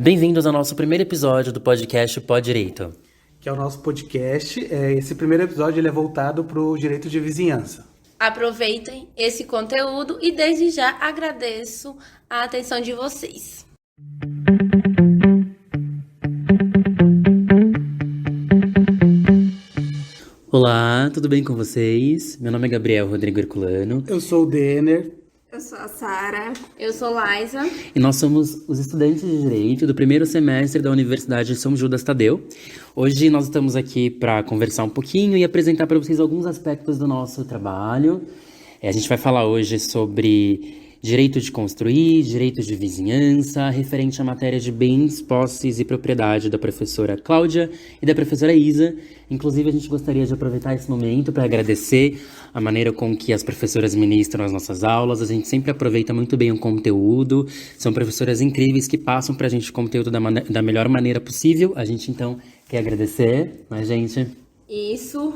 Bem-vindos ao nosso primeiro episódio do podcast Pó Direito. Que é o nosso podcast. Esse primeiro episódio ele é voltado para o direito de vizinhança. Aproveitem esse conteúdo e desde já agradeço a atenção de vocês. Olá, tudo bem com vocês? Meu nome é Gabriel Rodrigo Herculano. Eu sou o Denner. Eu sou a Sara. Eu sou Laisa. E nós somos os estudantes de Direito do primeiro semestre da Universidade de São Judas Tadeu. Hoje nós estamos aqui para conversar um pouquinho e apresentar para vocês alguns aspectos do nosso trabalho. A gente vai falar hoje sobre direito de construir, direito de vizinhança, referente à matéria de bens, posses e propriedade da professora Cláudia e da professora Isa. Inclusive, a gente gostaria de aproveitar esse momento para agradecer a maneira com que as professoras ministram as nossas aulas. A gente sempre aproveita muito bem o conteúdo. São professoras incríveis que passam para a gente o conteúdo da melhor maneira possível. A gente, então, quer agradecer, né, gente? Isso.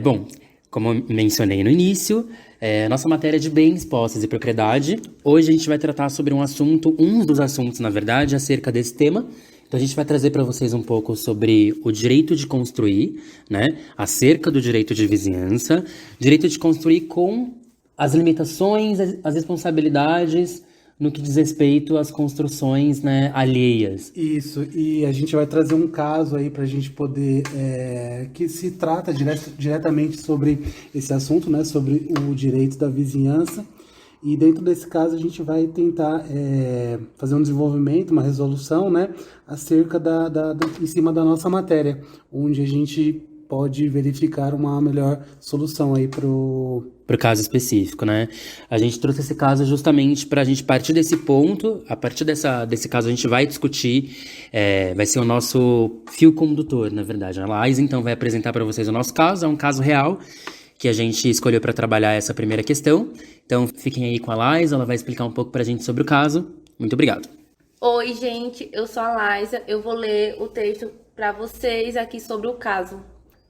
Bom, como eu mencionei no início, nossa matéria de bens, posses e propriedade. Hoje a gente vai tratar sobre um dos assuntos, na verdade, acerca desse tema. Então a gente vai trazer para vocês um pouco sobre o direito de construir, né? Acerca do direito de vizinhança, direito de construir com as limitações, as responsabilidades no que diz respeito às construções, né, alheias. Isso, e a gente vai trazer um caso aí para a gente poder, que se trata diretamente sobre esse assunto, né, sobre o direito da vizinhança. E dentro desse caso a gente vai tentar fazer um desenvolvimento, uma resolução, né, acerca em cima da nossa matéria, onde a gente pode verificar uma melhor solução aí pro caso específico, né? A gente trouxe esse caso justamente para a gente partir desse ponto. A partir desse caso a gente vai discutir, vai ser o nosso fio condutor, na verdade. A Laís, então, vai apresentar para vocês o nosso caso. É um caso real que a gente escolheu para trabalhar essa primeira questão. Então, fiquem aí com a Laís, ela vai explicar um pouco para a gente sobre o caso. Muito obrigado. Oi, gente, eu sou a Laisa. Eu vou ler o texto para vocês aqui sobre o caso.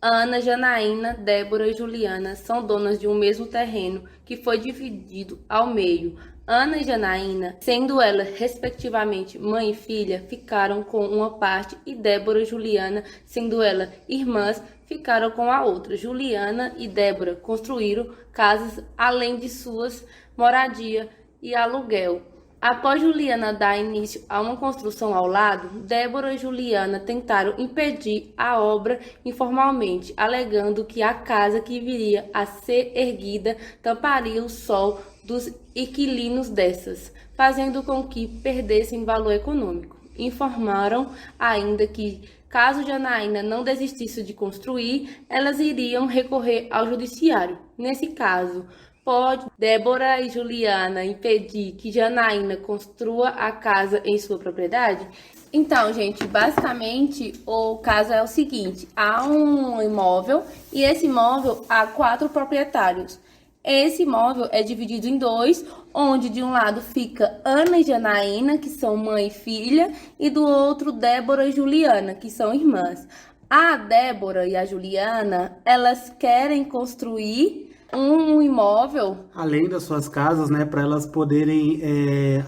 Ana, Janaína, Débora e Juliana são donas de um mesmo terreno que foi dividido ao meio. Ana e Janaína, sendo elas respectivamente mãe e filha, ficaram com uma parte e Débora e Juliana, sendo elas irmãs, ficaram com a outra. Juliana e Débora construíram casas além de suas moradia e aluguel. Após Juliana dar início a uma construção ao lado, Débora e Juliana tentaram impedir a obra informalmente, alegando que a casa que viria a ser erguida tamparia o sol dos inquilinos dessas, fazendo com que perdessem valor econômico. Informaram ainda que, caso Janaína não desistisse de construir, elas iriam recorrer ao judiciário. Nesse caso, pode Débora e Juliana impedir que Janaína construa a casa em sua propriedade? Então, gente, basicamente o caso é o seguinte: há um imóvel e esse imóvel há 4 proprietários. Esse imóvel é dividido em 2, onde de um lado fica Ana e Janaína, que são mãe e filha, e do outro Débora e Juliana, que são irmãs. A Débora e a Juliana, elas querem construir um imóvel além das suas casas, né, para elas poderem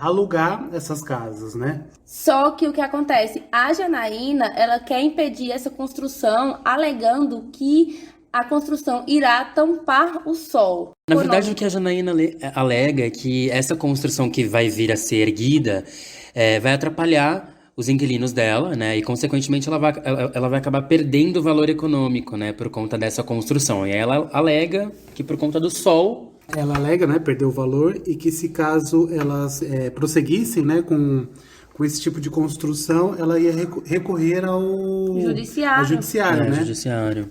alugar essas casas, né? Só que o que acontece? A Janaína, ela quer impedir essa construção, alegando que a construção irá tampar o sol. Na verdade, o que a Janaína alega é que essa construção que vai vir a ser erguida vai atrapalhar os inquilinos dela, né? E, consequentemente, ela vai acabar perdendo o valor econômico, né? Por conta dessa construção. E aí ela alega que por conta do sol... Ela alega, né, perder o valor e que se caso elas prosseguissem, né, com esse tipo de construção, ela ia recorrer ao judiciário, né? Judiciário.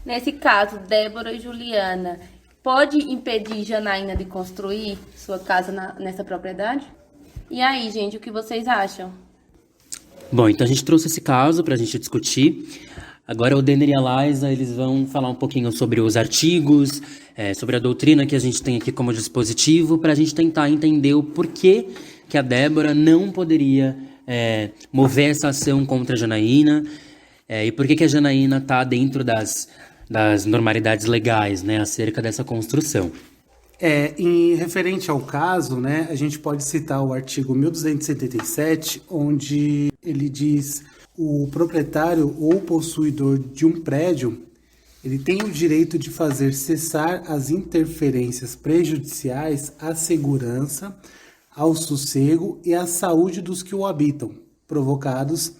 Nesse caso, Débora e Juliana pode impedir Janaína de construir sua casa nessa propriedade? E aí, gente, o que vocês acham? Bom, então a gente trouxe esse caso para a gente discutir. Agora o Denner e a Liza, eles vão falar um pouquinho sobre os artigos, sobre a doutrina que a gente tem aqui como dispositivo, para a gente tentar entender o porquê que a Débora não poderia mover essa ação contra a Janaína, e por que a Janaína está dentro das normalidades legais, né, acerca dessa construção. Em referente ao caso, né, a gente pode citar o artigo 1277, onde ele diz: o proprietário ou possuidor de um prédio, ele tem o direito de fazer cessar as interferências prejudiciais à segurança, ao sossego e à saúde dos que o habitam, provocados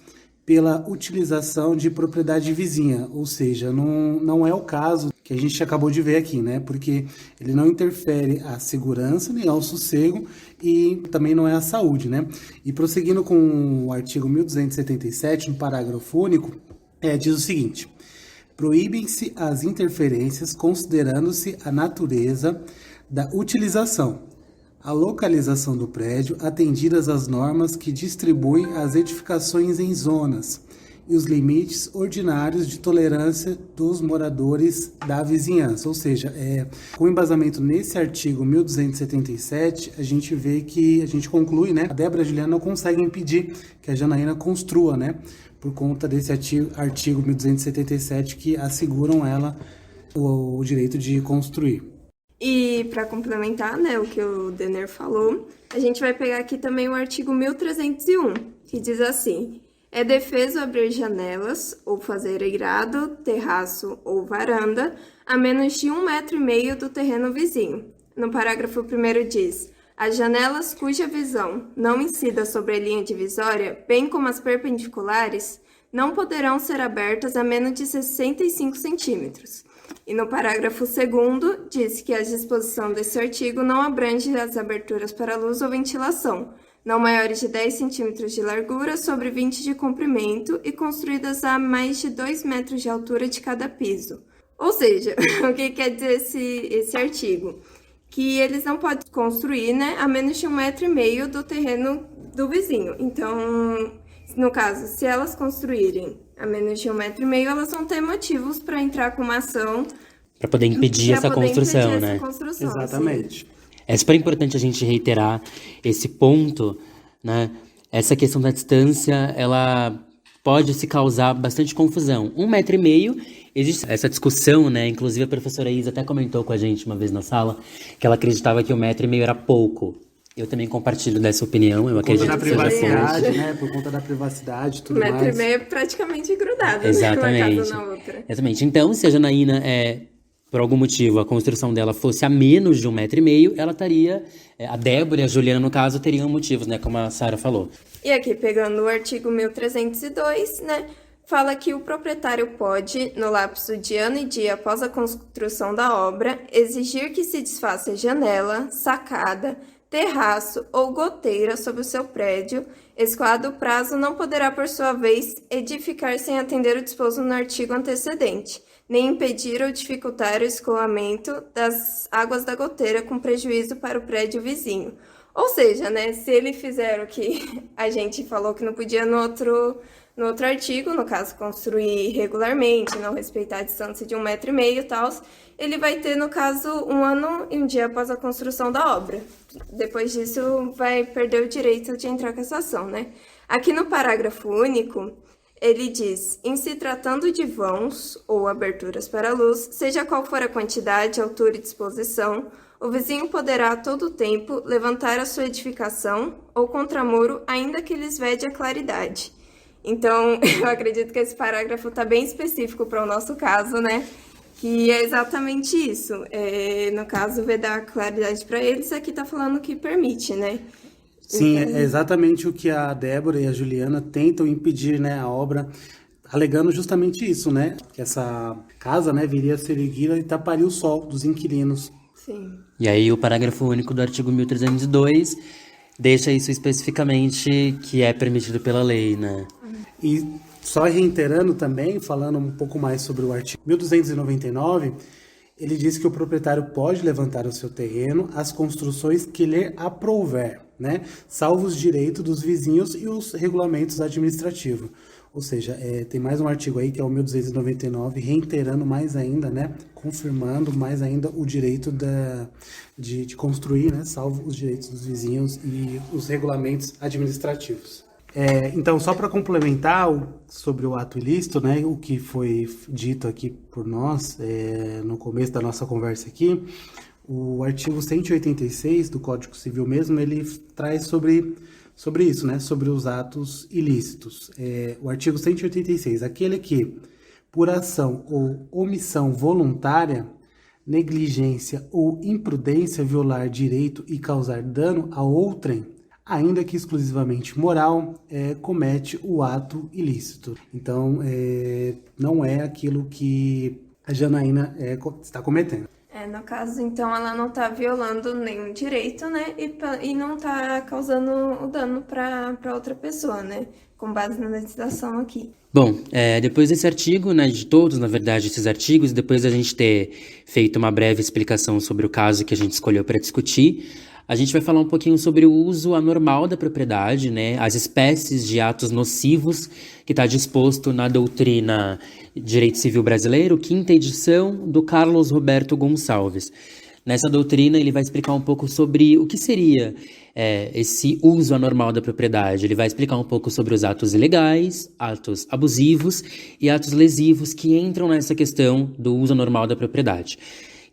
pela utilização de propriedade vizinha, ou seja, não é o caso que a gente acabou de ver aqui, né? Porque ele não interfere à segurança nem ao sossego e também não é à saúde, né? E prosseguindo com o artigo 1277, no parágrafo único, diz o seguinte: proíbem-se as interferências considerando-se a natureza da utilização, a localização do prédio, atendidas as normas que distribuem as edificações em zonas e os limites ordinários de tolerância dos moradores da vizinhança. Ou seja, com embasamento nesse artigo 1277, a gente vê que, a gente conclui, né, a Débora e a Juliana não conseguem impedir que a Janaína construa, né, por conta desse artigo 1277 que asseguram ela o direito de construir. E para complementar, né, o que o Denner falou, a gente vai pegar aqui também o artigo 1301, que diz assim: é defeso abrir janelas ou fazer eirado, terraço ou varanda a menos de 1,5 metro do terreno vizinho. No parágrafo 1º diz: as janelas cuja visão não incida sobre a linha divisória, bem como as perpendiculares, não poderão ser abertas a menos de 65 centímetros. E no parágrafo 2º, diz que a disposição desse artigo não abrange as aberturas para luz ou ventilação, não maiores de 10 centímetros de largura sobre 20 de comprimento e construídas a mais de 2 metros de altura de cada piso. Ou seja, o que quer dizer esse artigo? Que eles não podem construir, né, a menos de 1,5 metro do terreno do vizinho. Então, no caso, se elas construírem a menos de 1,5 metro, elas vão ter motivos para entrar com uma ação para poder impedir essa construção, né? Exatamente. É super importante a gente reiterar esse ponto, né? Essa questão da distância, ela pode se causar bastante confusão. 1,5 metro, existe essa discussão, né? Inclusive a professora Isa até comentou com a gente uma vez na sala que ela acreditava que 1,5 metro era pouco. Eu também compartilho dessa opinião, eu acredito que seja pouco. Por conta da privacidade, né? Por conta da privacidade e tudo mais. 1,5 metro é praticamente grudado, exatamente. Né? Uma casa na outra. Exatamente. Então, se a Janaína, por algum motivo, a construção dela fosse a menos de 1,5 metro, ela estaria, a Débora e a Juliana, no caso, teriam motivos, né? Como a Sara falou. E aqui, pegando o artigo 1302, né? Fala que o proprietário pode, no lapso de ano e dia após a construção da obra, exigir que se desfaça janela, sacada, terraço ou goteira sobre o seu prédio, escoado o prazo, não poderá, por sua vez, edificar sem atender o disposto no artigo antecedente, nem impedir ou dificultar o escoamento das águas da goteira com prejuízo para o prédio vizinho. Ou seja, né, se ele fizer o que a gente falou que não podia no outro artigo, no caso, construir irregularmente, não respeitar a distância de 1,5 metro e tal, ele vai ter, no caso, 1 ano e 1 dia após a construção da obra. Depois disso, vai perder o direito de entrar com essa ação, né? Aqui no parágrafo único, ele diz: em se tratando de vãos ou aberturas para luz, seja qual for a quantidade, altura e disposição, o vizinho poderá a todo tempo levantar a sua edificação ou contramuro, ainda que lhes vede a claridade. Então, eu acredito que esse parágrafo está bem específico para o nosso caso, né? Que é exatamente isso. No caso, vedar claridade para eles, aqui está falando que permite, né? Sim, então, é exatamente o que a Débora e a Juliana tentam impedir, né, a obra, alegando justamente isso, né? Que essa casa, né, viria a ser erguida e taparia o sol dos inquilinos. Sim. E aí o parágrafo único do artigo 1302 deixa isso especificamente que é permitido pela lei, né? E só reiterando também, falando um pouco mais sobre o artigo 1299, ele diz que o proprietário pode levantar o seu terreno as construções que lhe aprouver, né? Salvo os direitos dos vizinhos e os regulamentos administrativos. Ou seja, tem mais um artigo aí, que é o 1299, reiterando mais ainda, né? Confirmando mais ainda o direito de construir, né? Salvo os direitos dos vizinhos e os regulamentos administrativos. Então, só para complementar sobre o ato ilícito, né, o que foi dito aqui por nós no começo da nossa conversa aqui, O artigo 186 do Código Civil mesmo, ele traz sobre isso, né? Sobre os atos ilícitos. O artigo 186, aquele que, por ação ou omissão voluntária, negligência ou imprudência violar direito e causar dano a outrem, ainda que exclusivamente moral, comete o ato ilícito. Então, não é aquilo que a Janaína está cometendo. No caso, então, ela não está violando nenhum direito, né? E não está causando o dano para outra pessoa, né? Com base na legislação aqui. Bom, depois desse artigo, né, de todos, na verdade, esses artigos, depois da gente ter feito uma breve explicação sobre o caso que a gente escolheu para discutir, a gente vai falar um pouquinho sobre o uso anormal da propriedade, né, as espécies de atos nocivos que está disposto na doutrina Direito Civil Brasileiro, quinta edição, do Carlos Roberto Gonçalves. Nessa doutrina, ele vai explicar um pouco sobre o que seria esse uso anormal da propriedade. Ele vai explicar um pouco sobre os atos ilegais, atos abusivos e atos lesivos que entram nessa questão do uso anormal da propriedade.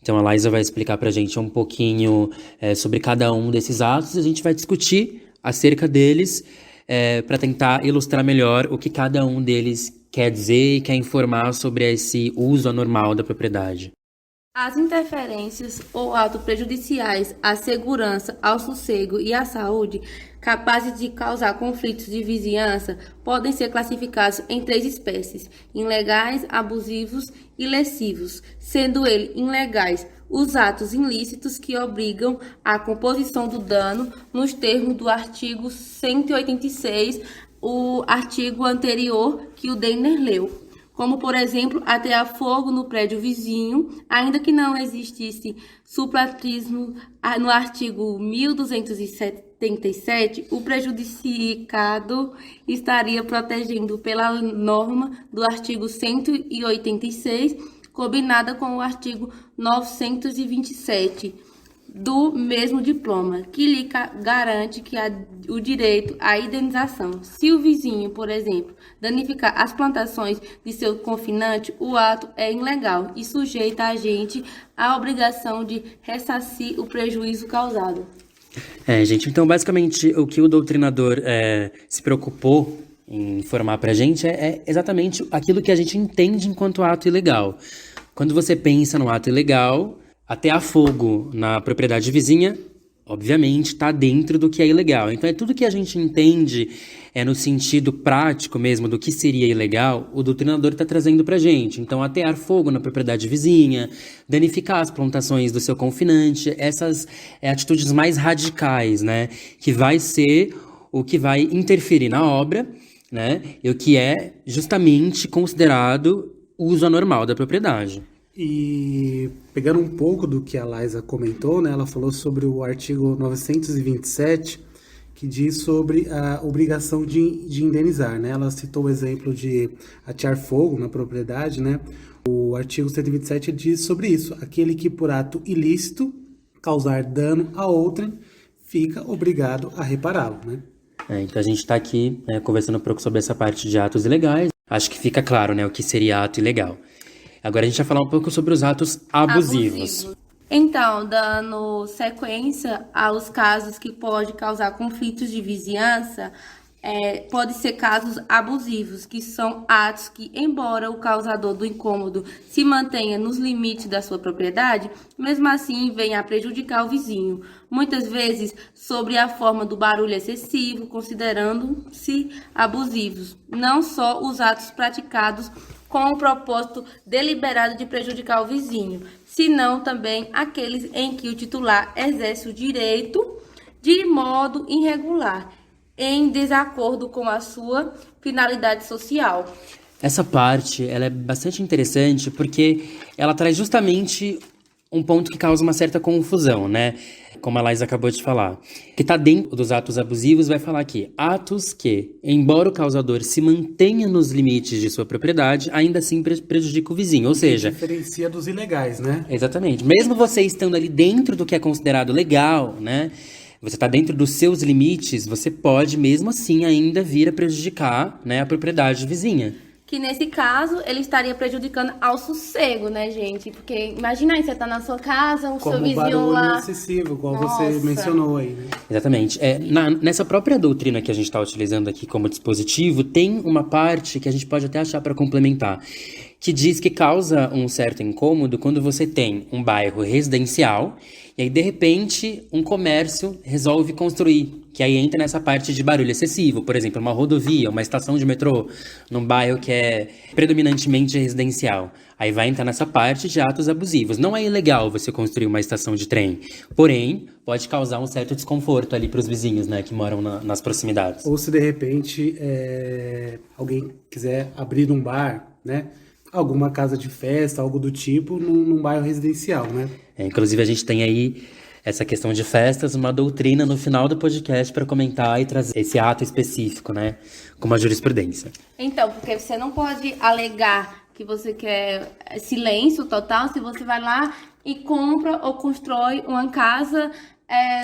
Então, a Laísa vai explicar para a gente um pouquinho sobre cada um desses atos e a gente vai discutir acerca deles para tentar ilustrar melhor o que cada um deles quer dizer e quer informar sobre esse uso anormal da propriedade. As interferências ou atos prejudiciais à segurança, ao sossego e à saúde, capazes de causar conflitos de vizinhança, podem ser classificados em 3 espécies: ilegais, abusivos e lesivos, sendo eles ilegais os atos ilícitos que obrigam à composição do dano nos termos do artigo 186, o artigo anterior que o Denner leu. Como, por exemplo, atear fogo no prédio vizinho, ainda que não existisse supratrismo no artigo 1277, o prejudicado estaria protegendo pela norma do artigo 186, combinada com o artigo 927 do mesmo diploma, que lhe garante o direito à indenização. Se o vizinho, por exemplo, danificar as plantações de seu confinante, o ato é ilegal e sujeita a agente à obrigação de ressarcir o prejuízo causado. Gente, então basicamente o que o doutrinador se preocupou em informar pra gente é exatamente aquilo que a gente entende enquanto ato ilegal. Quando você pensa no ato ilegal, atear fogo na propriedade vizinha, obviamente, está dentro do que é ilegal. Então, tudo que a gente entende no sentido prático mesmo do que seria ilegal, o doutrinador está trazendo para a gente. Então, atear fogo na propriedade vizinha, danificar as plantações do seu confinante, essas atitudes mais radicais, né? Que vai ser o que vai interferir na obra, né? E o que é justamente considerado uso anormal da propriedade. E pegando um pouco do que a Laísa comentou, né, ela falou sobre o artigo 927, que diz sobre a obrigação de indenizar, né? Ela citou o exemplo de atear fogo na propriedade, né? O artigo 127 diz sobre isso: aquele que por ato ilícito causar dano a outrem fica obrigado a repará-lo, né? Então a gente está aqui conversando um pouco sobre essa parte de atos ilegais. Acho que fica claro, né, o que seria ato ilegal. Agora a gente vai falar um pouco sobre os atos abusivos. Então, dando sequência aos casos que podem causar conflitos de vizinhança, pode ser casos abusivos, que são atos que, embora o causador do incômodo se mantenha nos limites da sua propriedade, mesmo assim venha a prejudicar o vizinho, muitas vezes sobre a forma do barulho excessivo, considerando-se abusivos, não só os atos praticados com o propósito deliberado de prejudicar o vizinho, senão também aqueles em que o titular exerce o direito de modo irregular, em desacordo com a sua finalidade social. Essa parte ela é bastante interessante porque ela traz justamente um ponto que causa uma certa confusão, né? Como a Laísa acabou de falar. Que está dentro dos atos abusivos, vai falar aqui: atos que, embora o causador se mantenha nos limites de sua propriedade, ainda assim prejudica o vizinho. Ou seja, diferencia dos ilegais, né? Exatamente. Mesmo você estando ali dentro do que é considerado legal, né? Você está dentro dos seus limites, você pode mesmo assim ainda vir a prejudicar, né, a propriedade vizinha. que nesse caso ele estaria prejudicando ao sossego, né, gente? Porque imagina aí, você tá na sua casa, o seu Como vizinho barulho lá... excessivo, igual Nossa. você mencionou aí, né? Exatamente. Nessa própria doutrina que a gente está utilizando aqui como dispositivo, tem uma parte que a gente pode até achar para complementar, que diz que causa um certo incômodo quando você tem um bairro residencial e aí, de repente, um comércio resolve construir, que aí entra nessa parte de barulho excessivo. Por exemplo, uma rodovia, uma estação de metrô, num bairro que é predominantemente residencial. Aí vai entrar nessa parte de atos abusivos. Não é ilegal você construir uma estação de trem, porém, pode causar um certo desconforto ali para os vizinhos, né, que moram nas proximidades. Ou se de repente alguém quiser abrir um bar, né? Alguma casa de festa, algo do tipo, num bairro residencial, né? Inclusive, a gente tem aí essa questão de festas, uma doutrina no final do podcast para comentar e trazer esse ato específico, né, como a jurisprudência. Então, porque você não pode alegar que você quer silêncio total se você vai lá e compra ou constrói uma casa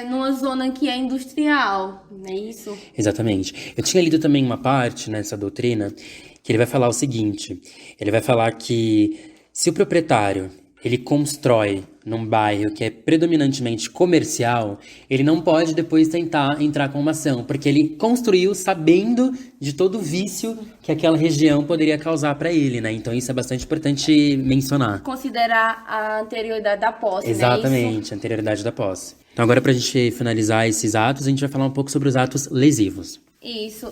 numa zona que é industrial, não é isso? Exatamente. Eu tinha lido também uma parte nessa doutrina que ele vai falar o seguinte, ele vai falar que se o proprietário ele constrói num bairro que é predominantemente comercial, ele não pode depois tentar entrar com uma ação, porque ele construiu sabendo de todo o vício que aquela região poderia causar para ele, né? Então isso é bastante importante mencionar. Considerar a anterioridade da posse, Exatamente, a anterioridade da posse. Então agora, para a gente finalizar esses atos, a gente vai falar um pouco sobre os atos lesivos. Isso.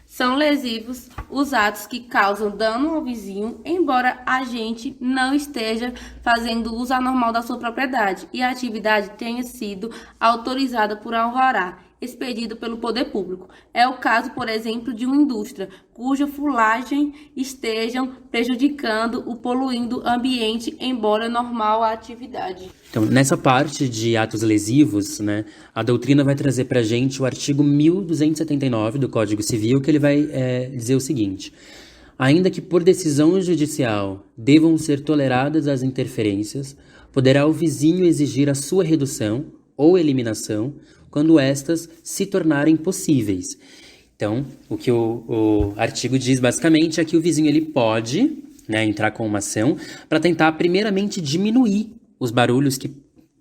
São lesivos os atos que causam dano ao vizinho, embora a gente não esteja fazendo uso anormal da sua propriedade e a atividade tenha sido autorizada por alvará, expedido pelo poder público. É o caso, por exemplo, de uma indústria cuja fulagem estejam prejudicando ou poluindo o ambiente, embora normal a atividade. Então, nessa parte de atos lesivos, né, a doutrina vai trazer para a gente o artigo 1279 do Código Civil, que ele vai dizer o seguinte: ainda que por decisão judicial devam ser toleradas as interferências, poderá o vizinho exigir a sua redução ou eliminação quando estas se tornarem possíveis. Então, o que o artigo diz basicamente é que o vizinho ele pode, né, entrar com uma ação para tentar primeiramente diminuir os barulhos que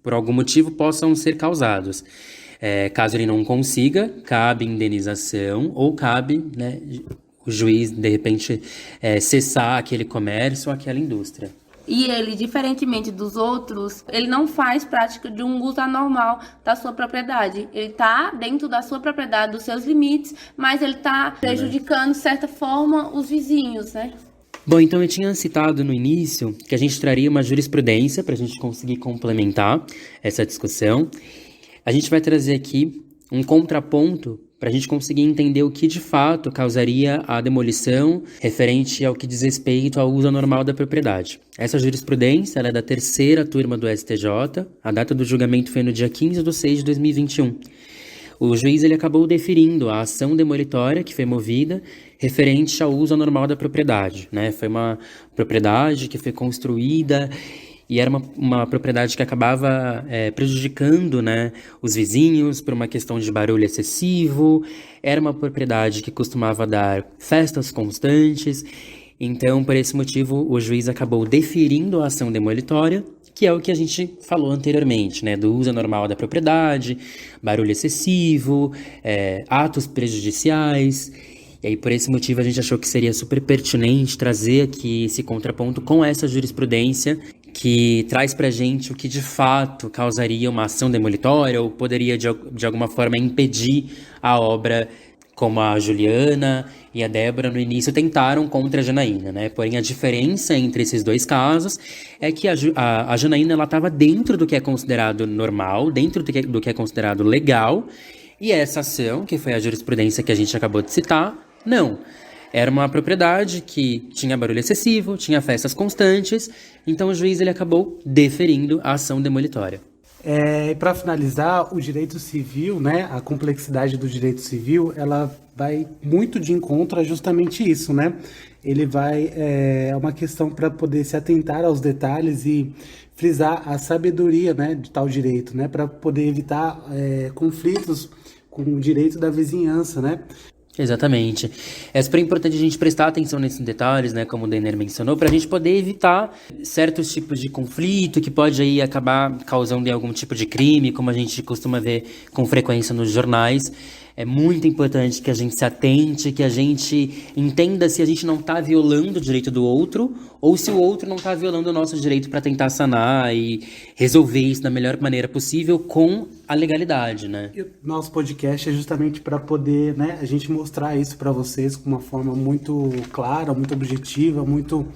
por algum motivo possam ser causados. Caso ele não consiga, cabe indenização ou cabe, né, o juiz, de repente, cessar aquele comércio ou aquela indústria. E ele, diferentemente dos outros, ele não faz prática de um uso anormal da sua propriedade. Ele está dentro da sua propriedade, dos seus limites, mas ele está prejudicando, de certa forma, os vizinhos, né? Bom, então eu tinha citado no início que a gente traria uma jurisprudência para a gente conseguir complementar essa discussão. A gente vai trazer aqui um contraponto para a gente conseguir entender o que de fato causaria a demolição referente ao que diz respeito ao uso anormal da propriedade. Essa jurisprudência ela é da 3ª turma do STJ, a data do julgamento foi no dia 15/6/2021. O juiz ele acabou deferindo a ação demolitória que foi movida referente ao uso anormal da propriedade, né? Foi uma propriedade que foi construída e era uma propriedade que acabava prejudicando, né, os vizinhos por uma questão de barulho excessivo. Era uma propriedade que costumava dar festas constantes. Então, por esse motivo, o juiz acabou deferindo a ação demolitória, que é o que a gente falou anteriormente, né, do uso anormal da propriedade, barulho excessivo, atos prejudiciais. E aí, por esse motivo, a gente achou que seria super pertinente trazer aqui esse contraponto com essa jurisprudência que traz pra gente o que de fato causaria uma ação demolitória ou poderia de alguma forma impedir a obra, como a Juliana e a Débora no início tentaram contra a Janaína, né? Porém, a diferença entre esses dois casos é que a Janaína ela estava dentro do que é considerado normal, dentro do que é considerado legal, e essa ação, que foi a jurisprudência que a gente acabou de citar, não. Era uma propriedade que tinha barulho excessivo, tinha festas constantes, então o juiz ele acabou deferindo a ação demolitória. Para finalizar, o direito civil, né, a complexidade do direito civil, ela vai muito de encontro a justamente isso, né? Ele vai, é uma questão para poder se atentar aos detalhes e frisar a sabedoria, né, de tal direito, né, para poder evitar conflitos com o direito da vizinhança, né? Exatamente. É super importante a gente prestar atenção nesses detalhes, né, como o Denner mencionou, para a gente poder evitar certos tipos de conflito que pode aí acabar causando algum tipo de crime, como a gente costuma ver com frequência nos jornais. É muito importante que a gente se atente, que a gente entenda se a gente não está violando o direito do outro ou se o outro não está violando o nosso direito para tentar sanar e resolver isso da melhor maneira possível com a legalidade, né? E o nosso podcast é justamente para poder, né, a gente mostrar isso para vocês com uma forma muito clara, muito objetiva, muito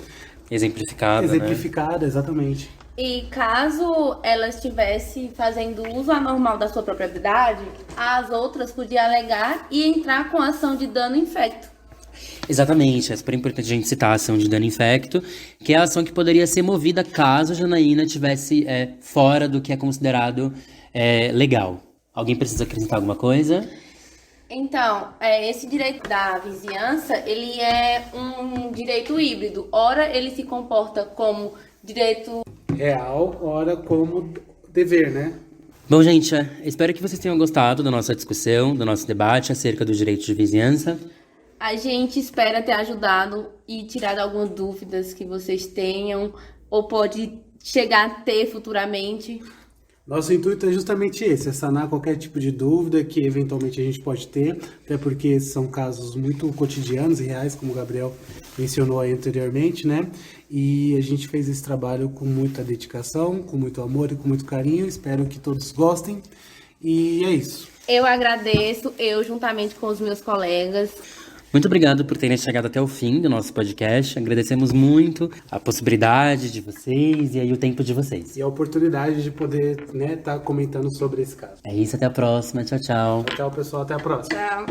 Exemplificada, né? exemplificada, exatamente. E caso ela estivesse fazendo uso anormal da sua propriedade, as outras podiam alegar e entrar com ação de dano infecto. Exatamente, é super importante a gente citar a ação de dano infecto, que é a ação que poderia ser movida caso a Janaína estivesse fora do que é considerado legal. Alguém precisa acrescentar alguma coisa? Então, esse direito da vizinhança, ele é um direito híbrido. Ora, ele se comporta como direito Real, ora como dever, né? Bom, gente, espero que vocês tenham gostado da nossa discussão, do nosso debate acerca do direito de vizinhança. A gente espera ter ajudado e tirado algumas dúvidas que vocês tenham ou pode chegar a ter futuramente. Nosso intuito é justamente esse, é sanar qualquer tipo de dúvida que eventualmente a gente pode ter, até porque são casos muito cotidianos e reais, como o Gabriel mencionou aí anteriormente, né? E a gente fez esse trabalho com muita dedicação, com muito amor e com muito carinho. Espero que todos gostem. E é isso. Eu agradeço, juntamente com os meus colegas. Muito obrigado por terem chegado até o fim do nosso podcast. Agradecemos muito a possibilidade de vocês e aí o tempo de vocês. E a oportunidade de poder, né, estar comentando sobre esse caso. É isso, até a próxima. Tchau, tchau. Tchau, pessoal. Até a próxima. Tchau.